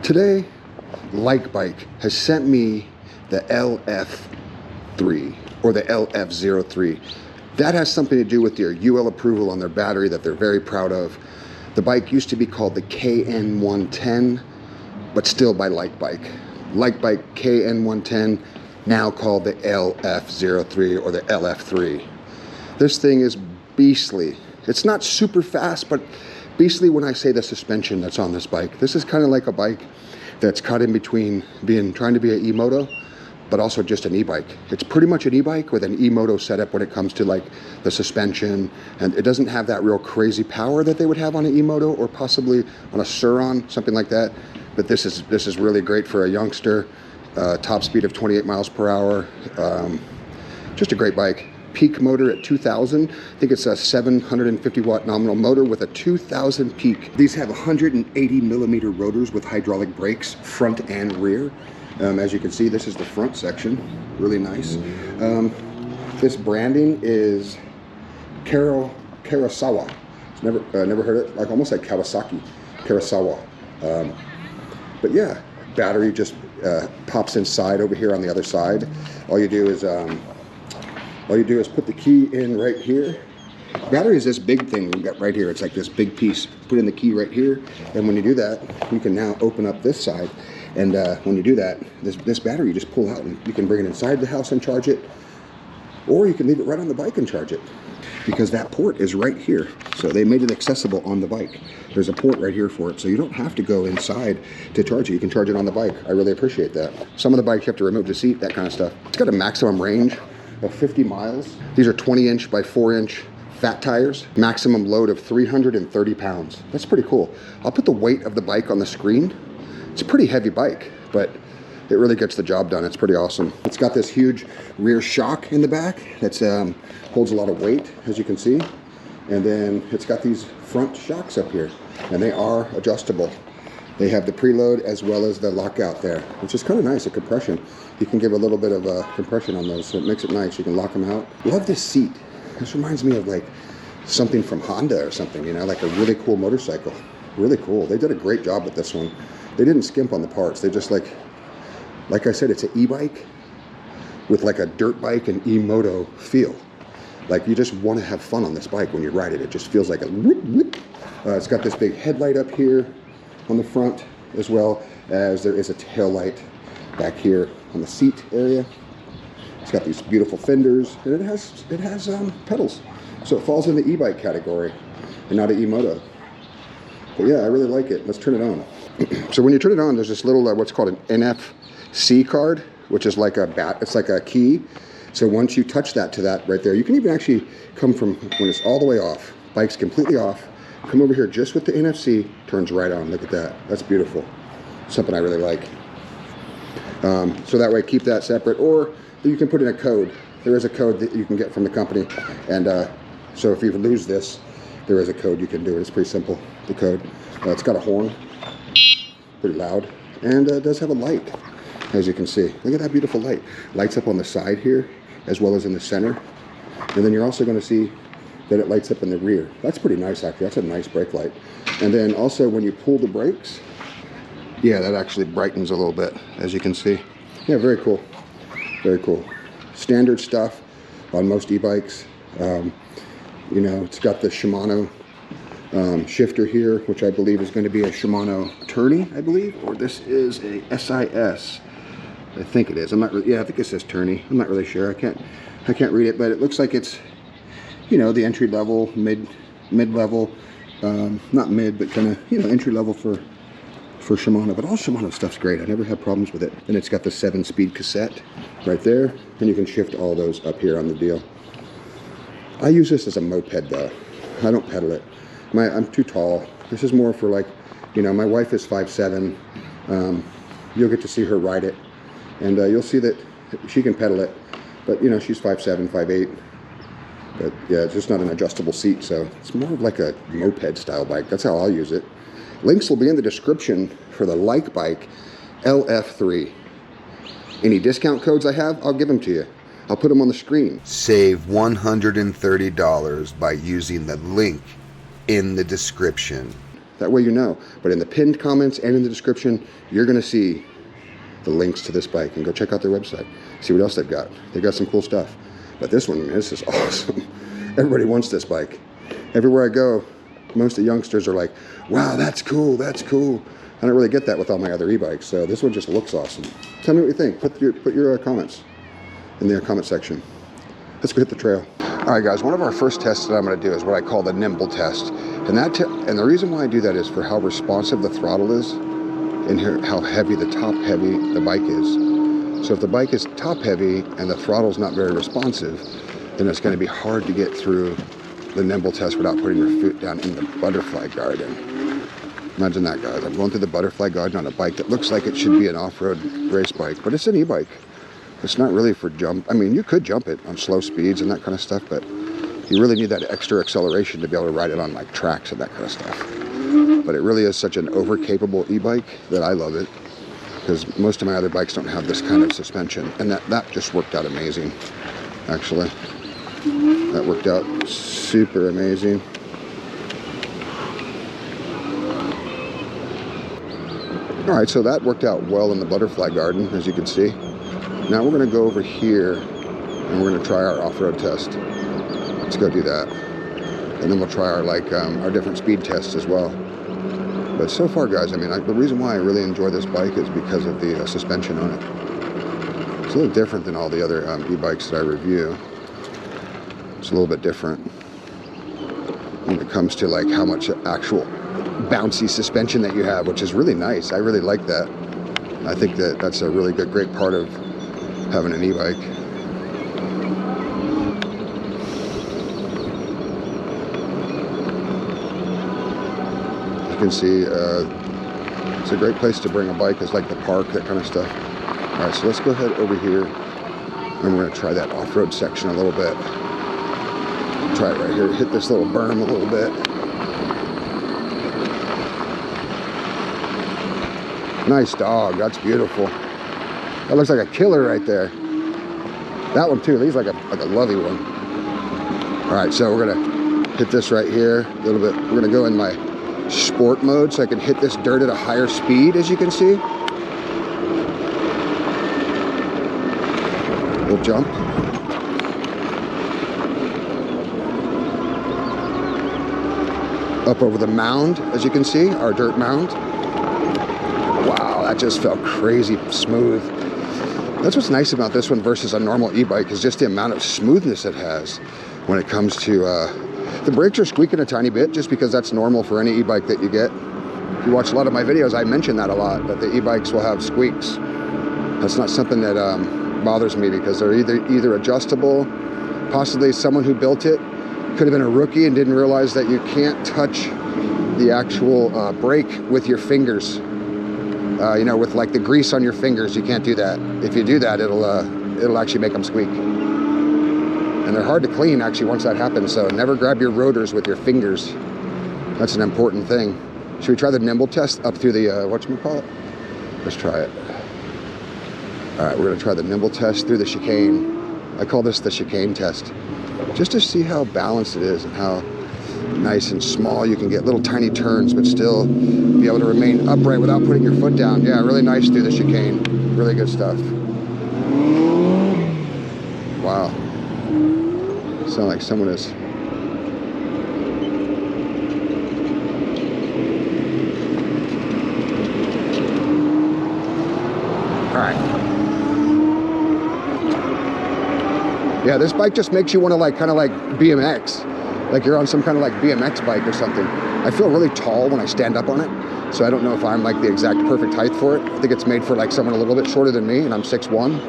Today, Likebike has sent me the LF3 or the LF03. That has something to do with their UL approval on their battery that they're very proud of. The bike used to be called the KN110, but still by Likebike. Likebike KN110, now called the LF03 or the LF3. This thing is beastly. It's not super fast, but beastly when I say the suspension that's on this bike. This is kind of like a bike that's caught in between trying to be an Emoto, but also just an e-bike. It's pretty much an e-bike with an Emoto setup when it comes to like the suspension, and it doesn't have that real crazy power that they would have on an Emoto or possibly on a Suron, something like that. But this is really great for a youngster. Top speed of 28 miles per hour. Just a great bike. Peak motor at 2,000. I think it's a 750 watt nominal motor with a 2,000 peak. These have 180 millimeter rotors with hydraulic brakes, front and rear. As you can see, this is the front section. Really nice. This branding is Karasawa. Never heard it. Like almost like Kawasaki. Karasawa. But yeah, battery just pops inside over here on the other side. All you do is put the key in right here. Battery is this big thing we got right here. It's like this big piece. Put in the key right here, and when you do that, you can now open up this side. And when you do that, this battery you just pull out, and you can bring it inside the house and charge it, or you can leave it right on the bike and charge it, because that port is right here. So they made it accessible on the bike. There's a port right here for it, so you don't have to go inside to charge it. You can charge it on the bike. I really appreciate that. Some of the bikes you have to remove the seat, that kind of stuff. It's got a maximum range of 50 miles. These are 20-inch by 4-inch fat tires. Maximum load of 330 pounds. That's pretty cool. I'll put the weight of the bike on the screen. It's a pretty heavy bike, but it really gets the job done. It's pretty awesome. It's got this huge rear shock in the back that holds a lot of weight, as you can see. And then it's got these front shocks up here, and they are adjustable. They have the preload as well as the lockout there, which is kind of nice, a compression. You can give a little bit of a compression on those, so it makes it nice. You can lock them out. Love this seat. This reminds me of like something from Honda or something, you know, like a really cool motorcycle. Really cool. They did a great job with this one. They didn't skimp on the parts. They just like I said, it's an e-bike with like a dirt bike and Emoto feel. Like you just want to have fun on this bike when you ride it. It just feels like a whoop, whoop. It's got this big headlight up here on the front, as well as there is a tail light back here on the seat area. It's got these beautiful fenders, and it has pedals. So it falls in the e-bike category and not an Emoto. But yeah, I really like it. Let's turn it on. So when you turn it on, there's this little what's called an NFC card, which is like it's like a key. So once you touch that to that right there, you can even actually come from when it's all the way off, bike's completely off, come over here just with the NFC, turns right on. Look at that. That's beautiful. Something I really like. So that way, keep that separate, or you can put in a code. There is a code that you can get from the company, and so if you lose this, there is a code you can do it. It's pretty simple, the code. It's got a horn, pretty loud, and it does have a light, as you can see. Look at that beautiful light. Lights up on the side here, as well as in the center. And then you're also going to see that it lights up in the rear. That's pretty nice, actually. That's a nice brake light. And then also when you pull the brakes, yeah, that actually brightens a little bit, as you can see. Yeah, very cool. Very cool. Standard stuff on most e-bikes. You know, it's got the Shimano shifter here, which I believe is going to be a Shimano Tourney, I believe, or this is a SIS. I think it is. I'm not really, yeah, I think it says Tourney. I'm not really sure. I can't read it, but it looks like it's, you know, the entry level, mid level, not mid, but kind of, you know, entry level for Shimano. But all Shimano stuff's great. I never had problems with it. And it's got the 7-speed cassette right there, and you can shift all those up here on the deal. I use this as a moped though. I don't pedal it. I'm too tall. This is more for like, you know, my wife is 5'7". You'll get to see her ride it, and you'll see that she can pedal it, but you know, she's 5'7", 5'8". But yeah, it's just not an adjustable seat, so it's more of like a moped style bike. That's how I'll use it. Links will be in the description for the Likebike LF3. Any discount codes I have, I'll give them to you. I'll put them on the screen. Save $130 by using the link in the description. That way you know. But in the pinned comments and in the description, you're gonna see the links to this bike, and go check out their website. See what else they've got. They've got some cool stuff. But this one, this is awesome. Everybody wants this bike. Everywhere I go, most of the youngsters are like, wow, that's cool, that's cool. I don't really get that with all my other e-bikes, so this one just looks awesome. Tell me what you think. Put your comments in the comment section. Let's go hit the trail. All right, guys, one of our first tests that I'm gonna do is what I call the nimble test. And the reason why I do that is for how responsive the throttle is, and here how heavy, the top heavy the bike is. So if the bike is top heavy and the throttle's not very responsive, then it's gonna be hard to get through the nimble test without putting your foot down in the butterfly garden. Imagine that, guys. I'm going through the butterfly garden on a bike that looks like it should be an off-road race bike, but it's an e-bike. It's not really for jump. I mean, you could jump it on slow speeds and that kind of stuff, but you really need that extra acceleration to be able to ride it on like tracks and that kind of stuff. But it really is such an over-capable e-bike that I love it, because most of my other bikes don't have this kind of suspension, and that just worked out amazing, actually. That worked out super amazing. All right, so that worked out well in the butterfly garden, as you can see. Now we're gonna go over here and we're gonna try our off-road test. Let's go do that. And then we'll try our different speed tests as well. But so far, guys, I mean, the reason why I really enjoy this bike is because of the suspension on it. It's a little different than all the other e-bikes that I review. It's a little bit different when it comes to like how much actual bouncy suspension that you have, which is really nice. I really like that. I think that that's a really great part of having an e-bike. You can see it's a great place to bring a bike, is like the park, that kind of stuff. All right, so let's go ahead over here and we're going to try that off-road section a little bit. Try it right here, hit this little berm a little bit. Nice dog, that's beautiful. That looks like a killer right there. That one too, he's like a lovely one. All right, so we're gonna hit this right here a little bit. We're gonna go in my sport mode so I can hit this dirt at a higher speed, as you can see. We'll jump. Up over the mound, as you can see, our dirt mound. Wow, that just felt crazy smooth. That's what's nice about this one versus a normal e-bike, is just the amount of smoothness it has when it comes to, the brakes are squeaking a tiny bit, just because that's normal for any e-bike that you get. If you watch a lot of my videos, I mention that a lot, that the e-bikes will have squeaks. That's not something that bothers me, because they're either adjustable, possibly someone who built it could have been a rookie and didn't realize that you can't touch the actual brake with your fingers. You know, with like the grease on your fingers, you can't do that. If you do that, it'll actually make them squeak. And they're hard to clean actually once that happens, so never grab your rotors with your fingers. That's an important thing. Should we try the nimble test up through the, whatchamacallit? Let's try it. All right, we're gonna try the nimble test through the chicane. I call this the chicane test, just to see how balanced it is and how nice and small you can get, little tiny turns, but still be able to remain upright without putting your foot down. Yeah, really nice through the chicane. Really good stuff. Wow. Sound like someone is. All right. Yeah, this bike just makes you want to like kind of like BMX. Like you're on some kind of like BMX bike or something. I feel really tall when I stand up on it, so I don't know if I'm like the exact perfect height for it. I think it's made for like someone a little bit shorter than me, and I'm 6'1".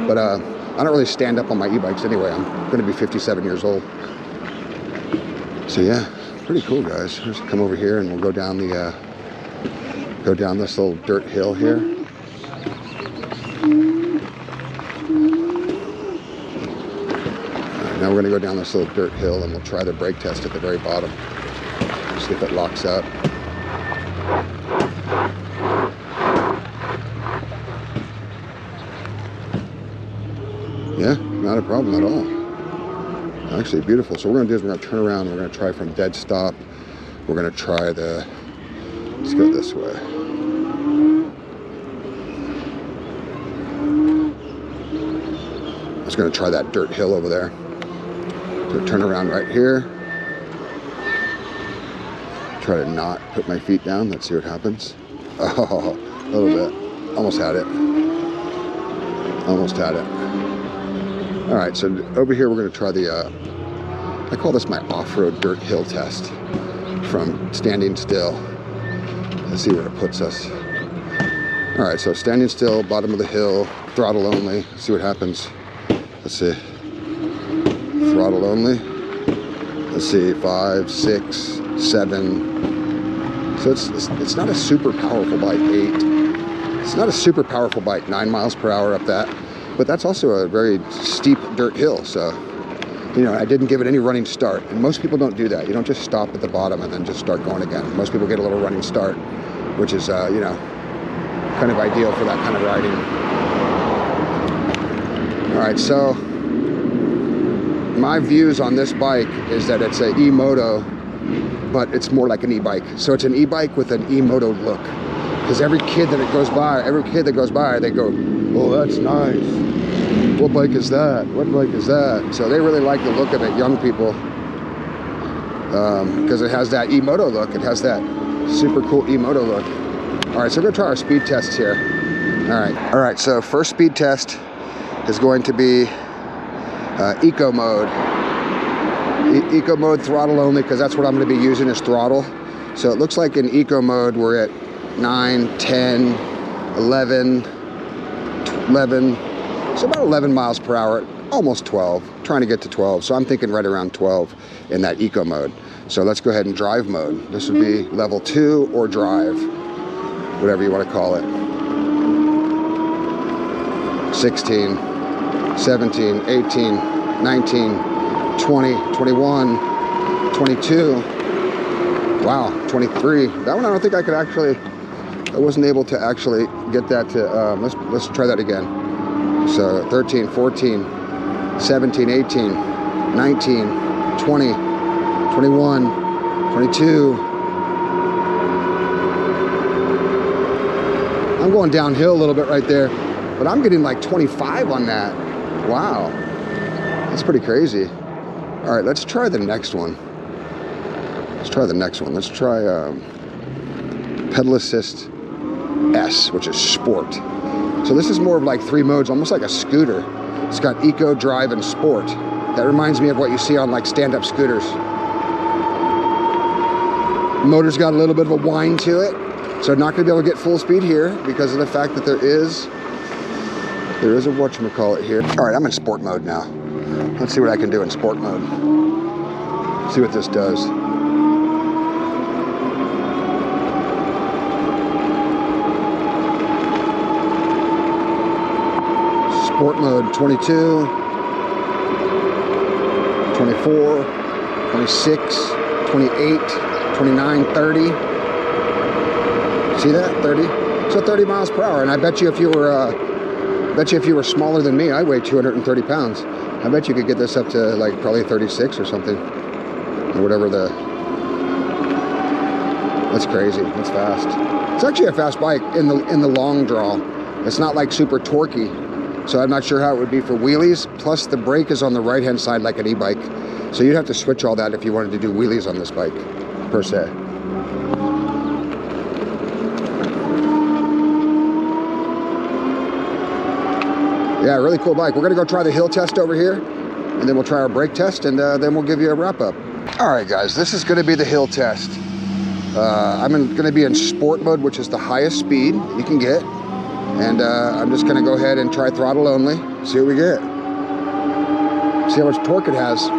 But I don't really stand up on my e-bikes anyway. I'm going to be 57 years old. So yeah, pretty cool, guys. Let's come over here and we'll go down this little dirt hill here. Now we're going to go down this little dirt hill and we'll try the brake test at the very bottom. See if it locks up. Yeah, not a problem at all. Actually beautiful. So what we're going to do is we're going to turn around and we're going to try from dead stop. We're going to try the Let's go this way. I was gonna try that dirt hill over there. So turn around right here. Try to not put my feet down. Let's see what happens. Oh, a little bit. Almost had it. Almost had it. All right, so over here we're gonna try the, I call this my off-road dirt hill test from standing still. Let's see where it puts us. All right, so standing still, bottom of the hill, throttle only. Let's see what happens. Let's see. Throttle only. Let's see, 5, 6, 7. So it's not a super powerful bike, 8. It's not a super powerful bike, 9 miles per hour up that. But that's also a very steep dirt hill, so, you know, I didn't give it any running start. And most people don't do that. You don't just stop at the bottom and then just start going again. Most people get a little running start, which is, you know, kind of ideal for that kind of riding. All right, so my views on this bike is that it's an Emoto, but it's more like an e-bike. So it's an e-bike with an Emoto look. Because every kid that goes by, they go, oh, that's nice. What bike is that? What bike is that? So they really like the look of it, young people. Because it has that Emoto look. It has that super cool Emoto look. All right, so we're gonna try our speed test here. All right, so first speed test is going to be eco mode. Eco mode, throttle only, because that's what I'm going to be using is throttle. So it looks like in eco mode we're at 9, 10, 11, so about 11 miles per hour, almost 12, trying to get to 12. So I'm thinking right around 12 in that eco mode. So let's go ahead and drive mode. This would be level 2 or drive, whatever you want to call it. 16, 17, 18, 19, 20, 21, 22, wow, 23. That one I don't think I could actually, I wasn't able to actually get that to, let's try that again. So 13, 14, 17, 18, 19, 20, 21, 22. I'm going downhill a little bit right there, but I'm getting like 25 on that. Wow, that's pretty crazy. All right, let's try the next one. Let's try pedal assist S, which is sport. So this is more of like 3 modes, almost like a scooter. It's got eco, drive, and sport. That reminds me of what you see on like stand-up scooters. Motor's got a little bit of a whine to it, so not gonna be able to get full speed here because of the fact that there is a whatchamacallit here. All right, I'm in sport mode now. Let's see what I can do in sport mode. See what this does. Sport mode 22, 24, 26, 28, 29, 30. See that? 30. So 30 miles per hour. And I bet you if you were smaller than me, I weigh 230 pounds. I bet you could get this up to like probably 36 or something, or whatever the. That's crazy. That's fast. It's actually a fast bike in the long draw. It's not like super torquey, so I'm not sure how it would be for wheelies. Plus the brake is on the right hand side like an e-bike, so you'd have to switch all that if you wanted to do wheelies on this bike, per se. Yeah, really cool bike. We're gonna go try the hill test over here, and then we'll try our brake test, and then we'll give you a wrap up. All right, guys, this is gonna be the hill test. I'm gonna be in sport mode, which is the highest speed you can get. And I'm just gonna go ahead and try throttle only, see what we get. See how much torque it has.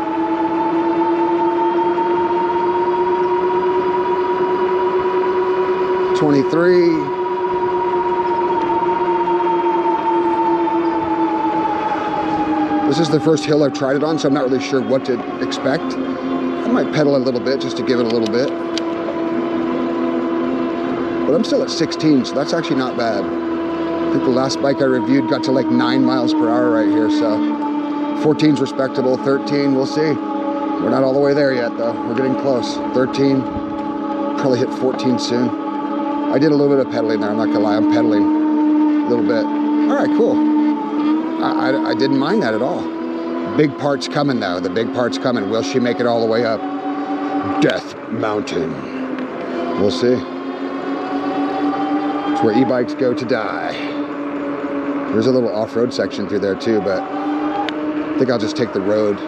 $23. This is the first hill I've tried it on, so I'm not really sure what to expect. I might pedal a little bit just to give it a little bit. But I'm still at 16, so that's actually not bad. I think the last bike I reviewed got to like 9 miles per hour right here, so 14's respectable, 13, we'll see. We're not all the way there yet though, we're getting close. 13, probably hit 14 soon. I did a little bit of pedaling there. I'm not gonna lie, I'm pedaling a little bit. All right, cool. I didn't mind that at all. Big part's coming though. The big part's coming. Will she make it all the way up Death Mountain? We'll see. It's where e-bikes go to die. There's a little off-road section through there too, but I think I'll just take the road.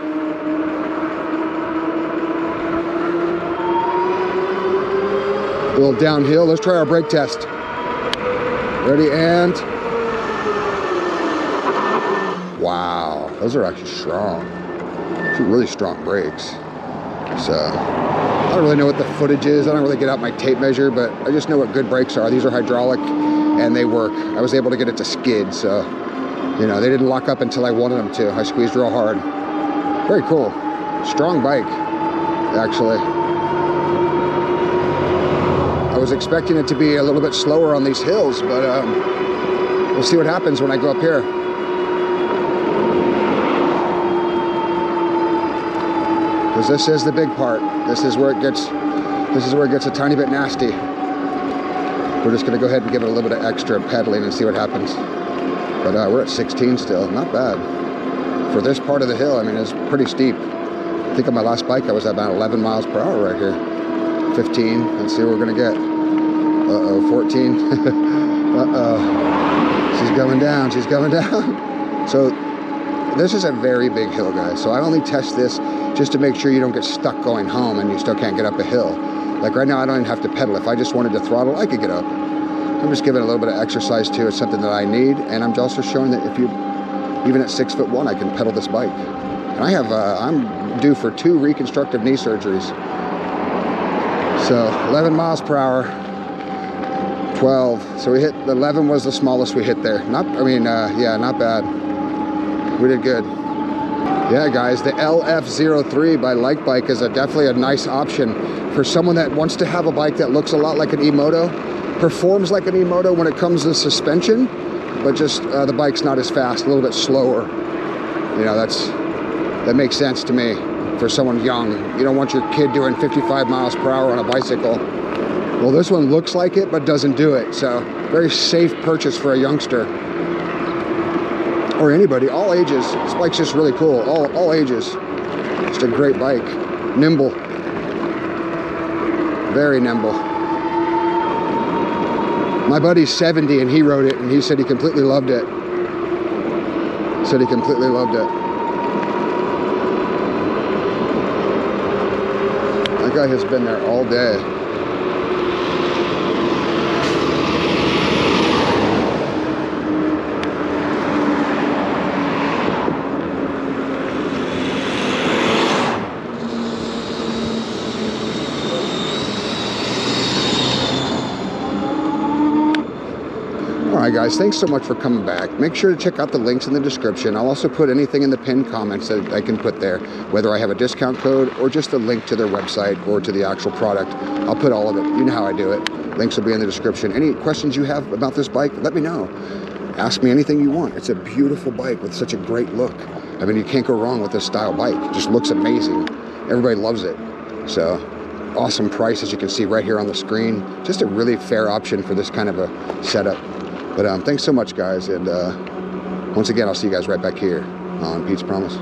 A little downhill. Let's try our brake test. Ready, and wow, those are actually strong. Some really strong brakes. So I don't really know what the footage is. I don't really get out my tape measure, but I just know what good brakes are. These are hydraulic and they work. I was able to get it to skid, so you know, they didn't lock up until I wanted them to. I squeezed real hard. Very cool. Strong bike, actually. I was expecting it to be a little bit slower on these hills, but we'll see what happens when I go up here. Because this is the big part. This is where it gets a tiny bit nasty. We're just gonna go ahead and give it a little bit of extra pedaling and see what happens. But we're at 16 still, not bad. For this part of the hill, I mean, it's pretty steep. I think on my last bike, I was at about 11 miles per hour right here. 15, let's see what we're gonna get. Uh-oh, 14. Uh-oh. She's coming down, she's coming down. So this is a very big hill, guys. So I only test this just to make sure you don't get stuck going home and you still can't get up a hill. Like right now, I don't even have to pedal. If I just wanted to throttle, I could get up. I'm just giving it a little bit of exercise too. It's something that I need. And I'm also showing that if you, even at 6'1", I can pedal this bike. And I have, I'm due for 2 reconstructive knee surgeries. So 11 miles per hour, 12. So we hit, 11 was the smallest we hit there. Not, I mean, yeah, not bad. We did good. Yeah, guys, the LF03 by Likebike is definitely a nice option for someone that wants to have a bike that looks a lot like an Emoto, performs like an Emoto when it comes to suspension, but just the bike's not as fast, a little bit slower. You know, that makes sense to me for someone young. You don't want your kid doing 55 miles per hour on a bicycle. Well, this one looks like it, but doesn't do it. So very safe purchase for a youngster. Or anybody, all ages. This bike's just really cool, all ages. Just a great bike. Nimble. Very nimble. My buddy's 70 and he rode it and he said he completely loved it. Said he completely loved it. That guy has been there all day. Alright guys, thanks so much for coming back. Make sure to check out the links in the description. I'll also put anything in the pinned comments that I can put there, whether I have a discount code or just a link to their website or to the actual product. I'll put all of it. You know how I do it. Links will be in the description. Any questions you have about this bike, let me know. Ask me anything you want. It's a beautiful bike with such a great look. I mean, you can't go wrong with this style bike. It just looks amazing. Everybody loves it. So, awesome price, as you can see right here on the screen. Just a really fair option for this kind of a setup. But thanks so much, guys, and once again, I'll see you guys right back here on Pete's Promise.